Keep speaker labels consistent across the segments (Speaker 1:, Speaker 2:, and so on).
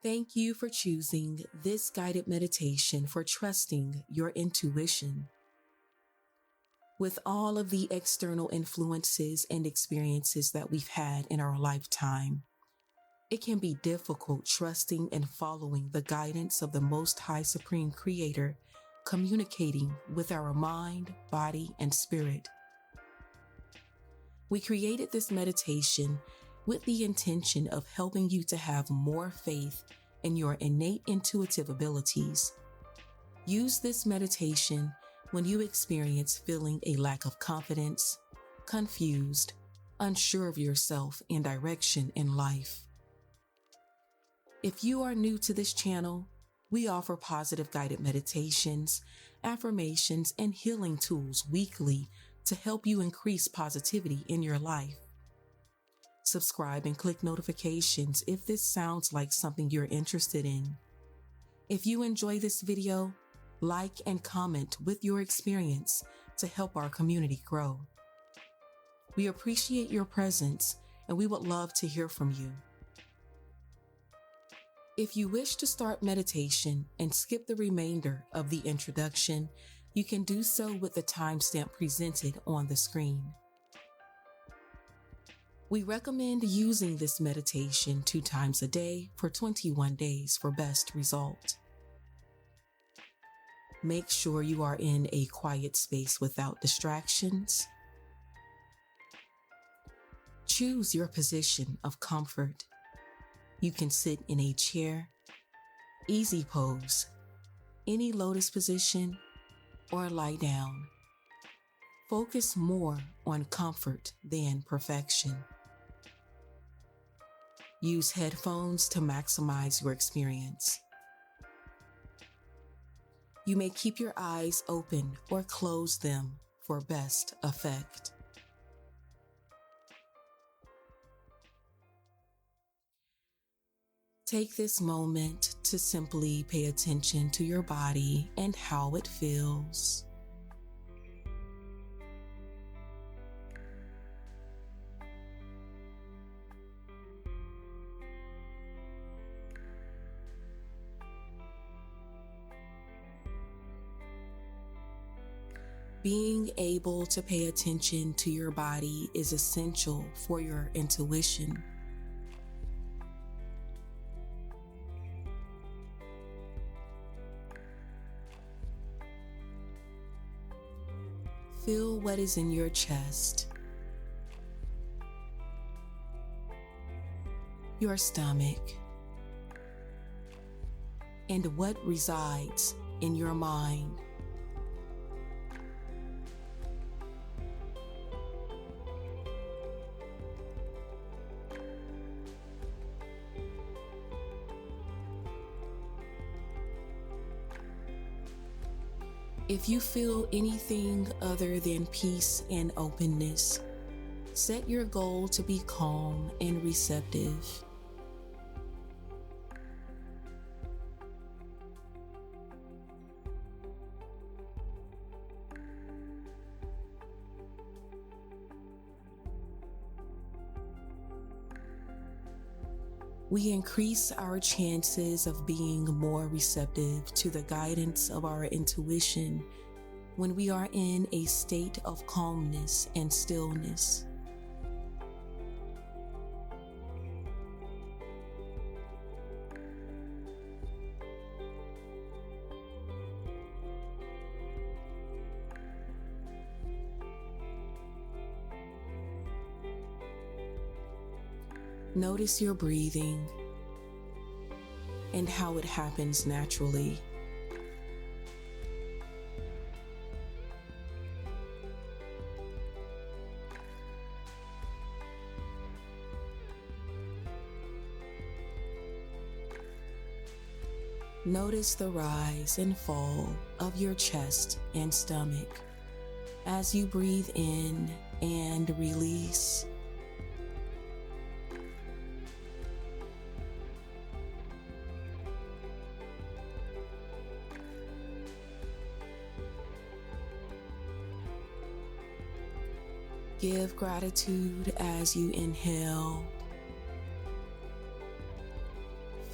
Speaker 1: Thank you for choosing this guided meditation for trusting your intuition. With all of the external influences and experiences that we've had in our lifetime, it can be difficult trusting and following the guidance of the Most High Supreme Creator, communicating with our mind, body, and spirit. We created this meditation with the intention of helping you to have more faith in your innate intuitive abilities. Use this meditation when you experience feeling a lack of confidence, confused, unsure of yourself and direction in life. If you are new to this channel, we offer positive guided meditations, affirmations, and healing tools weekly to help you increase positivity in your life. Subscribe and click notifications if this sounds like something you're interested in. If you enjoy this video, like and comment with your experience to help our community grow. We appreciate your presence and we would love to hear from you. If you wish to start meditation and skip the remainder of the introduction, you can do so with the timestamp presented on the screen. We recommend using this meditation 2 times a day for 21 days for best result. Make sure you are in a quiet space without distractions. Choose your position of comfort. You can sit in a chair, easy pose, any lotus position, or lie down. Focus more on comfort than perfection. Use headphones to maximize your experience. You may keep your eyes open or close them for best effect. Take this moment to simply pay attention to your body and how it feels. Being able to pay attention to your body is essential for your intuition. Feel what is in your chest, your stomach, and what resides in your mind. If you feel anything other than peace and openness, set your goal to be calm and receptive. We increase our chances of being more receptive to the guidance of our intuition when we are in a state of calmness and stillness. Notice your breathing and how it happens naturally. Notice the rise and fall of your chest and stomach as you breathe in and release. Give gratitude as you inhale.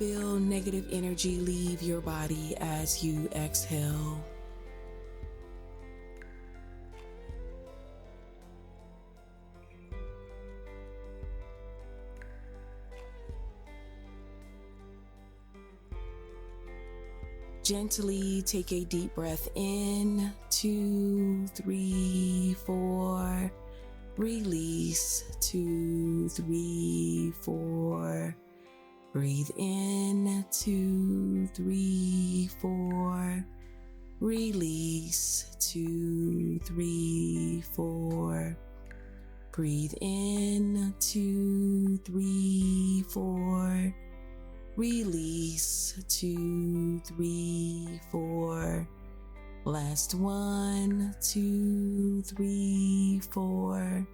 Speaker 1: Feel negative energy leave your body as you exhale. Gently take a deep breath in, 2, 3, 4. Release, 2, 3, 4. Breathe in, 2, 3, 4. Release, 2, 3, 4. Breathe in, 2, 3, 4. Release, 2, 3, 4. Last one, 2, 3, 4.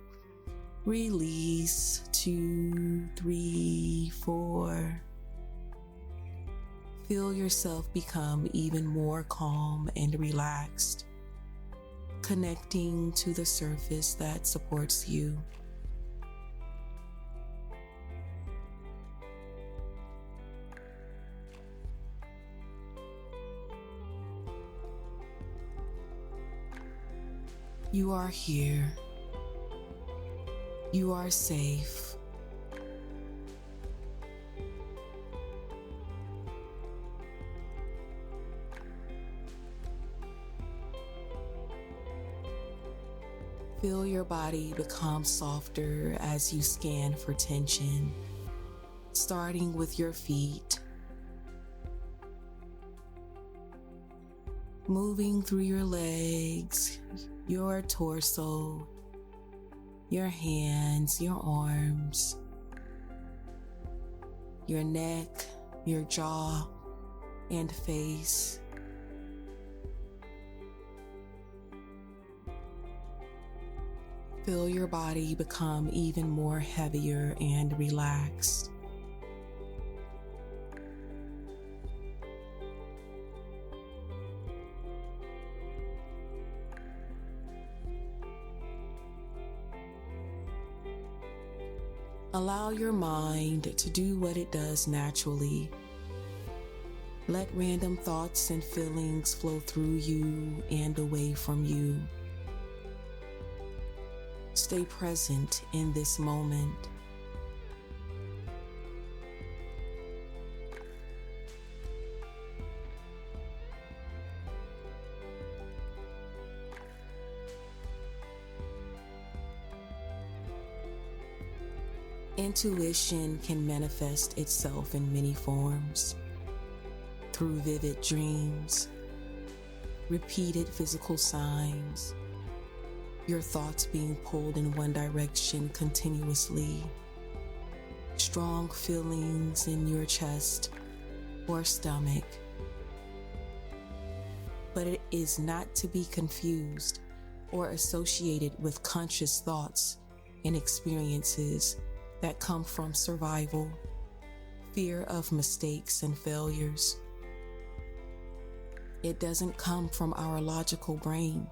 Speaker 1: Release, 2, 3, 4. Feel yourself become even more calm and relaxed, connecting to the surface that supports you. You are here. You are safe. Feel your body become softer as you scan for tension, starting with your feet, moving through your legs, your torso, your hands, your arms, your neck, your jaw, and face. Feel your body become even more heavier and relaxed. Allow your mind to do what it does naturally. Let random thoughts and feelings flow through you and away from you. Stay present in this moment. Intuition can manifest itself in many forms, through vivid dreams, repeated physical signs, your thoughts being pulled in one direction continuously, strong feelings in your chest or stomach. But it is not to be confused or associated with conscious thoughts and experiences that come from survival, fear of mistakes and failures. It doesn't come from our logical brain.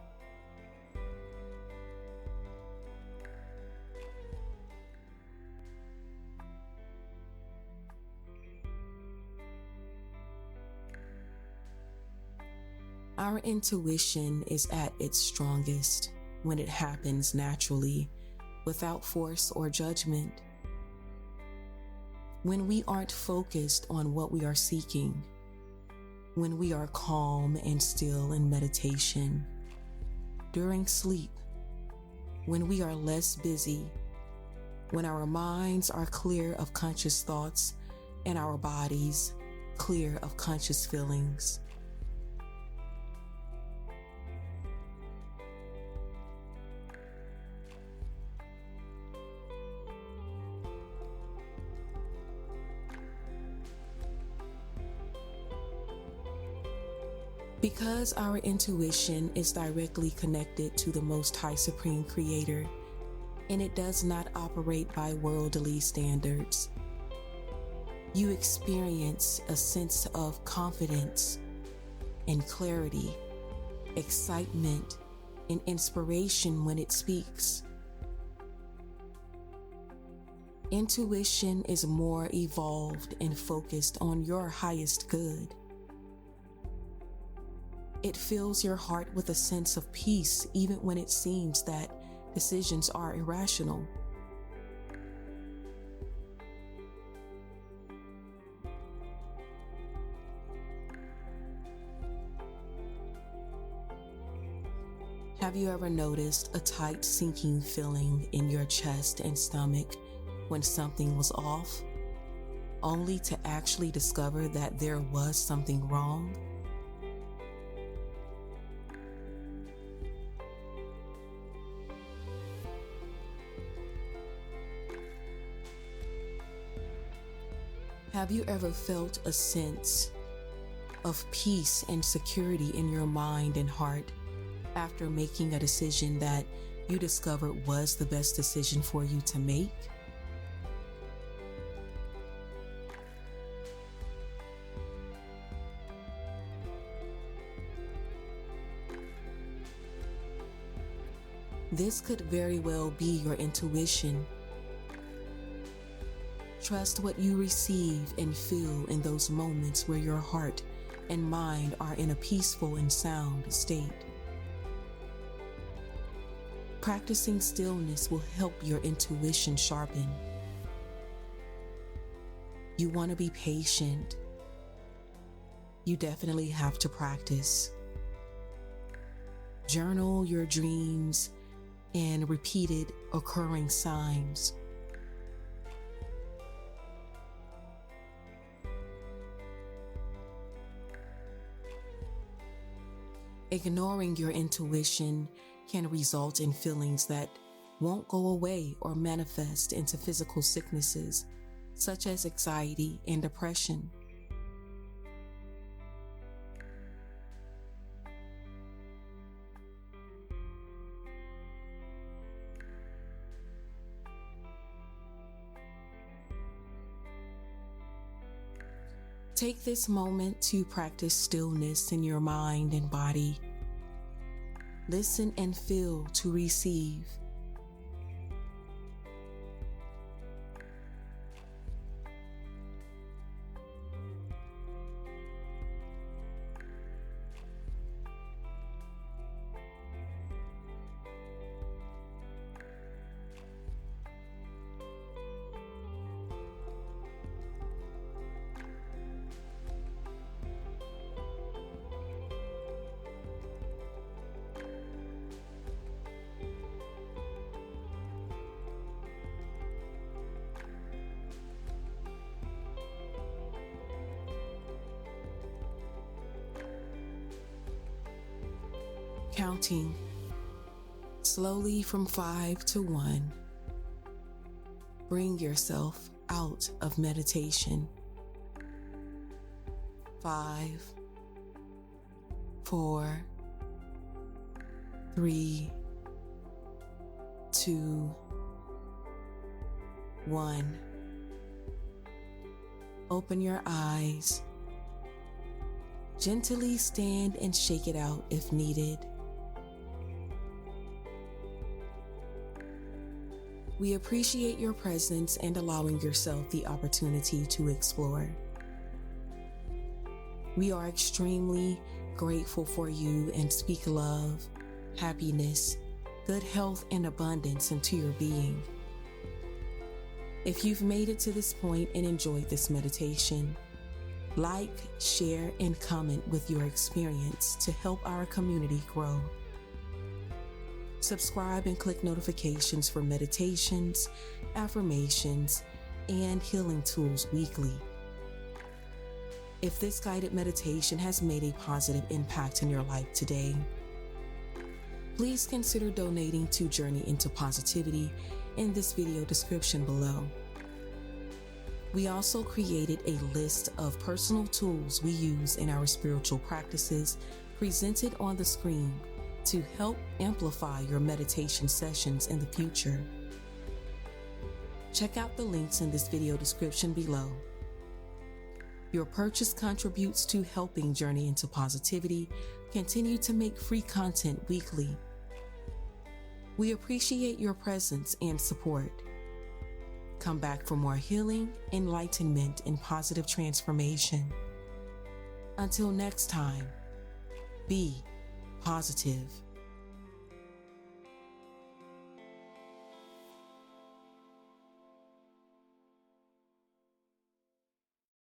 Speaker 1: Our intuition is at its strongest when it happens naturally, without force or judgment. When we aren't focused on what we are seeking, when we are calm and still in meditation, during sleep, when we are less busy, when our minds are clear of conscious thoughts and our bodies clear of conscious feelings. Because our intuition is directly connected to the Most High Supreme Creator, and it does not operate by worldly standards, you experience a sense of confidence and clarity, excitement, and inspiration when it speaks. Intuition is more evolved and focused on your highest good. It fills your heart with a sense of peace even when it seems that decisions are irrational. Have you ever noticed a tight sinking feeling in your chest and stomach when something was off, only to actually discover that there was something wrong? Have you ever felt a sense of peace and security in your mind and heart after making a decision that you discovered was the best decision for you to make? This could very well be your intuition. Trust what you receive and feel in those moments where your heart and mind are in a peaceful and sound state. Practicing stillness will help your intuition sharpen. You want to be patient. You definitely have to practice. Journal your dreams and repeated occurring signs. Ignoring your intuition can result in feelings that won't go away or manifest into physical sicknesses, such as anxiety and depression. Take this moment to practice stillness in your mind and body. Listen and feel to receive. Counting slowly from 5 to 1. Bring yourself out of meditation. 5, 4, 3, 2, 1. Open your eyes. Gently stand and shake it out if needed. We appreciate your presence and allowing yourself the opportunity to explore. We are extremely grateful for you and speak love, happiness, good health, and abundance into your being. If you've made it to this point and enjoyed this meditation, like, share, and comment with your experience to help our community grow. Subscribe and click notifications for meditations, affirmations, and healing tools weekly. If this guided meditation has made a positive impact in your life today, please consider donating to Journey into Positivity in this video description below. We also created a list of personal tools we use in our spiritual practices presented on the screen to help amplify your meditation sessions in the future. Check out the links in this video description below. Your purchase contributes to helping Journey into Positivity continue to make free content weekly. We appreciate your presence and support. come back for more healing, enlightenment, and positive transformation. Until next time, be positive.